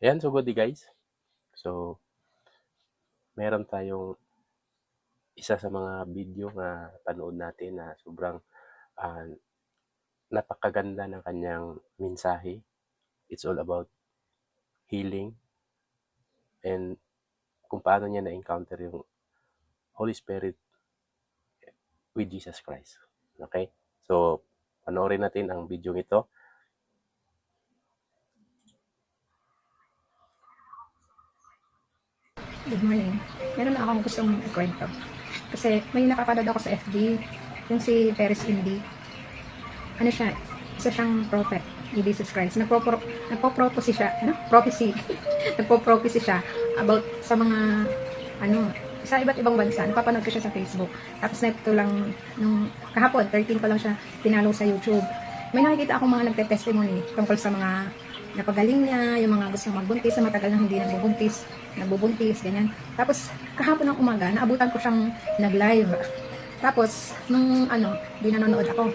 Ayan, so good guys. So, meron tayong isa sa mga video na panood natin na sobrang ah, napakaganda ng kanyang mensahe. It's all about healing and kung paano niya na-encounter yung Holy Spirit with Jesus Christ. Okay? So, panoorin natin ang video ito. Good morning. Meron na akong gustong ikwento. Kasi may nakapanood ako sa FB, yung si Paris Indy. Ano siya? Isa siyang prophet ni Jesus Christ. Nagpo-prophecy siya, prophecy. Nagpo-prophecy siya about sa mga, sa iba't ibang bansa. Napapanood ko siya sa Facebook. Tapos neto lang, nung kahapon, 13 ko lang siya tinalo sa YouTube. May nakikita akong mga nagte-testimony tungkol sa mga napagaling niya, yung mga gusto magbuntis, na matagal na hindi nagbubuntis, ganyan. Tapos, kahapon ng umaga, naabutan ko siyang nag-live. Tapos, nung di nanonood ako.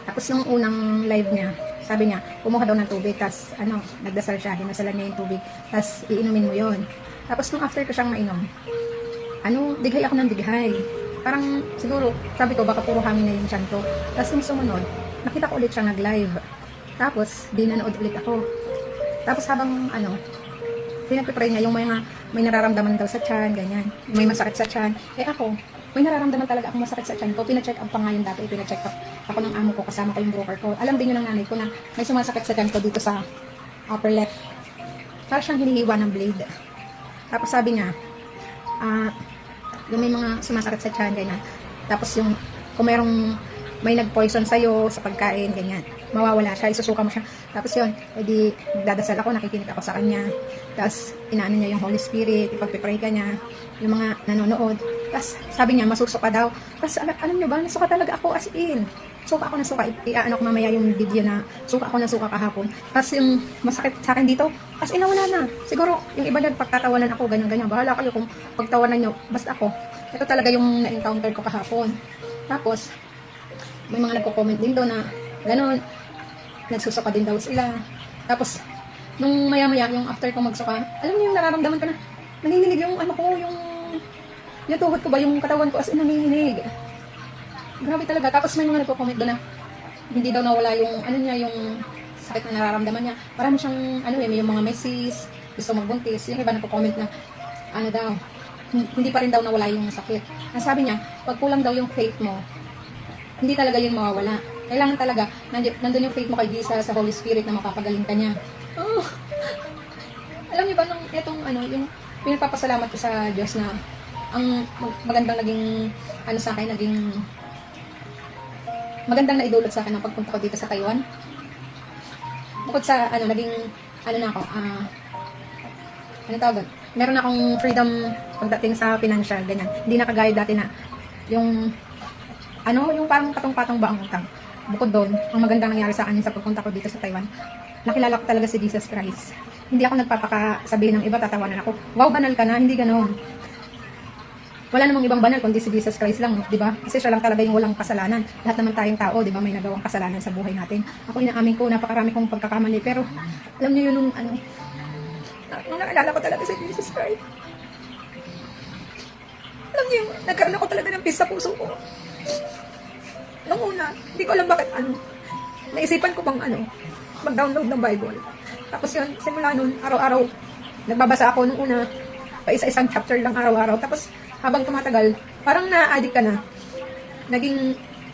Tapos, nung unang live niya, sabi niya, kumuha daw ng tubig, tapos, nagdasal siya, dinasalan niya yung tubig, tapos, iinumin mo yon. Tapos, nung after ko siyang mainom, dighay ako ng dighay. Parang, siguro, sabi ko, baka puro hangin na yung tiyan ko. Tapos, nung sumunod, nakita ko ulit siya nag-live. Tapos, di nanood ulit ako. Tapos habang, pinagpipray niya yung may nararamdaman daw sa tiyan, ganyan. May masakit sa tiyan. Eh ako, may nararamdaman talaga akong masakit sa tiyan ko. Pina-check up pa nga yun dati. Pina-check up ako ng amo ko, kasama ko yung broker ko. Alam din yun ng nanay ko na may sumasakit sa tiyan ko dito sa upper left. Parang siyang hinihiwa ng blade. Tapos sabi niya, yung may mga sumasakit sa tiyan, ganyan. Tapos yung, kung may nag-poison sa'yo sa pagkain, ganyan. Mawawala siya, isusuka mo siya. Tapos yun, edi nagdadasal ako, nakikinig ako sa kanya. Tapos inaano niya yung Holy Spirit, ipagpipray ka niya, yung mga nanonood. Tapos sabi niya, masusuka daw. Tapos alam niyo ba, nasuka talaga ako as in. Suka ako na suka. Iaano ko mamaya yung video na suka ako na suka kahapon. Tapos yung masakit sa akin dito, as in wala na. Siguro yung iba dyan, pagtatawanan ako, ganyan-ganyan. Bahala kayo kung pagtawanan nyo. Basta ako. Ito talaga yung na-encounter ko kahapon. Tapos, may mga nagko-comment din doon na gano'n, nagsusuka din daw sila. Tapos, nung maya-maya, yung after ko magsuka, alam niyo yung nararamdaman ko na, nanginginig yung yung tuhod ko ba, yung katawan ko as in nanginginig. Grabe talaga. Tapos may mga nagko-comment doon na, hindi daw nawala yung, yung sakit na nararamdaman niya. Parang siyang, may mga meses, gusto magbuntis. Yung iba nagko-comment na, daw, hindi pa rin daw nawala yung sakit. Ang sabi niya, pag kulang daw yung faith mo, hindi talaga yun mawawala. Kailangan talaga, nandun yung faith mo kay Jesus, sa Holy Spirit na mapapagaling ka niya. Oh. Alam niyo ba, yung pinagpapasalamat ko sa Diyos na ang magandang naging, sa akin, magandang naidulot sa akin ang pagpunta ko dito sa Taiwan. Bukod sa, meron akong freedom pagdating sa financial, ganyan. Hindi na kagaya dati na, yung parang patong-patong ba ang utang. Bukod doon, ang magandang nangyari sa akin sa pagpunta ko dito sa Taiwan, nakilala ko talaga si Jesus Christ. Hindi ako nagpapakasabihin ng iba, tatawanan ako. Wow, banal ka na, hindi ganoon. Wala namang ibang banal kundi si Jesus Christ lang, di ba? Kasi siya lang talaga yung walang kasalanan. Lahat naman tayong tao, di ba, may nagawang kasalanan sa buhay natin. Ako inaamin ko, napakarami kong pagkakamali, pero alam niyo yun nung nakilala ko talaga si Jesus Christ. Alam niyo, nagkaroon ako talaga ng peace sa puso ko. Nung una, hindi ko alam bakit naisipan ko bang mag-download ng Bible. Tapos yun, simula nun, araw-araw, nagbabasa ako nung una, pa isa-isang chapter lang araw-araw. Tapos habang tumatagal, parang na-addict ka na.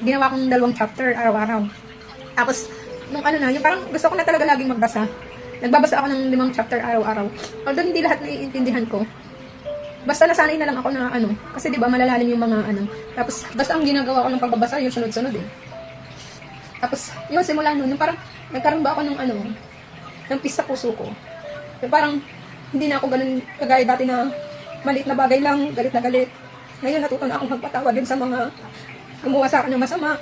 Ginawa kong 2 chapter araw-araw. Tapos, nung yung parang gusto ko na talaga laging magbasa. Nagbabasa ako ng 5 chapter araw-araw. Although hindi lahat naiintindihan ko, basta nasanay na lang ako na kasi 'di ba malalalim yung mga Tapos basta ang ginagawa ko ng pagbabasa yung sunod-sunod eh. Tapos yung simula noon, yung parang nagkaroon ba ako ng peace sa puso ko. Yung parang hindi na ako ganun kagaya dati na maliit na bagay lang, galit na galit. Ngayon natuto na akong magpatawad din sa mga gumawa sa akin ng masama.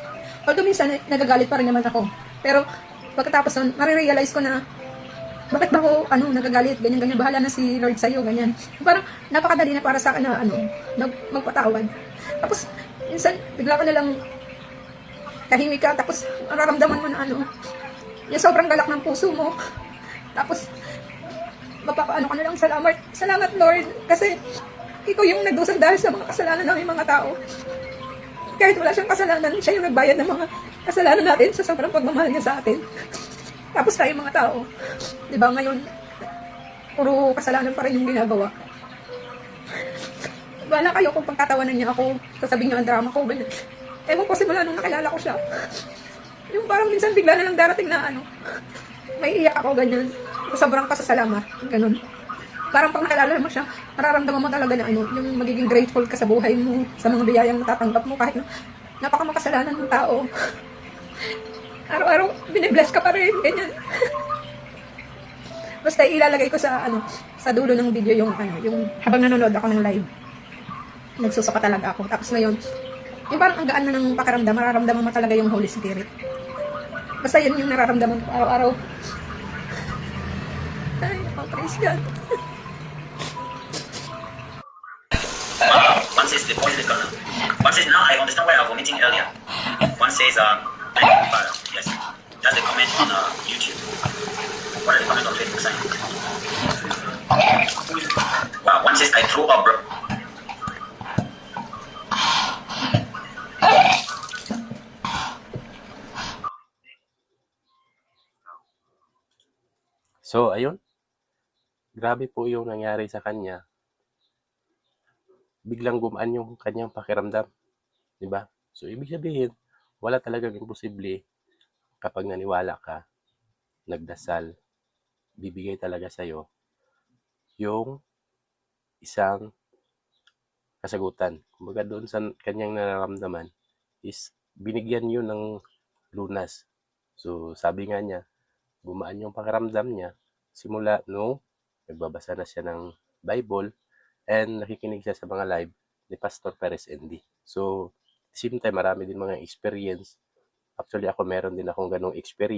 Although minsan nagagalit pa rin naman ako. Pero pagkatapos nun, marirealize ko na bakit ba ako, nagagalit, ganyan, bahala na si Lord sa'yo, ganyan. Parang, napakadali na para sa akin na, magpatawad. Tapos, minsan, bigla ka na lang, tahimik ka, tapos, nararamdaman mo na, yung sobrang galak ng puso mo. Tapos, mapapaano ka na lang, salamat Lord, kasi ikaw yung nagdusal dahil sa mga kasalanan namin mga tao. Kahit wala siyang kasalanan, siya yung nagbayad ng mga kasalanan natin sa sobrang pagmamahal niya sa atin. Tapos tayo mga tao, di ba ngayon, puro kasalanan pa rin yung ginagawa. Bahala kayo kung pagtatawanan niya ako, sasabihin niyo ang drama ko. Ewan ko simula nung nakilala ko siya. Yung parang minsan bigla na lang darating na may iyak ako, ganyan. Sobrang pasasalamat, ganun. Parang pag nakilala mo siya, mararamdaman mo talaga na yung magiging grateful ka sa buhay mo, sa mga biyayang natatanggap mo kahit na napakamakasalanan ng tao. Araw-araw, binibless ka pa rin, ganyan. Basta ilalagay ko sa dulo ng video yung habang nanonood ako ng live. Nagsusuka talaga ako. Tapos ngayon, yung parang ang gaan na ng pakiramdam, mararamdaman mo talaga yung Holy Spirit. Basta yun yung nararamdaman ko araw-araw. Ay, praise God. One says the voice is gonna. One says now I understand why I was vomiting earlier. One says yes. That's the comment on YouTube. What are the comments on Facebook saying? Wow. One says I threw up, bro. So, ayun. Grabe po yung nangyari sa kanya. Biglang gumaan yung kanyang pakiramdam. Diba? So, ibig sabihin, wala talagang imposible kapag naniwala ka, nagdasal, bibigay talaga sa'yo yung isang kasagutan. Kumbaga doon sa kanyang nararamdaman is binigyan yun ng lunas. So, sabi nga niya, gumaan yung pakiramdam niya simula nung nagbabasa na siya ng Bible and nakikinig siya sa mga live ni Pastor Perez ND. So, same time, marami din mga experience. Actually, ako meron din akong ganong experience.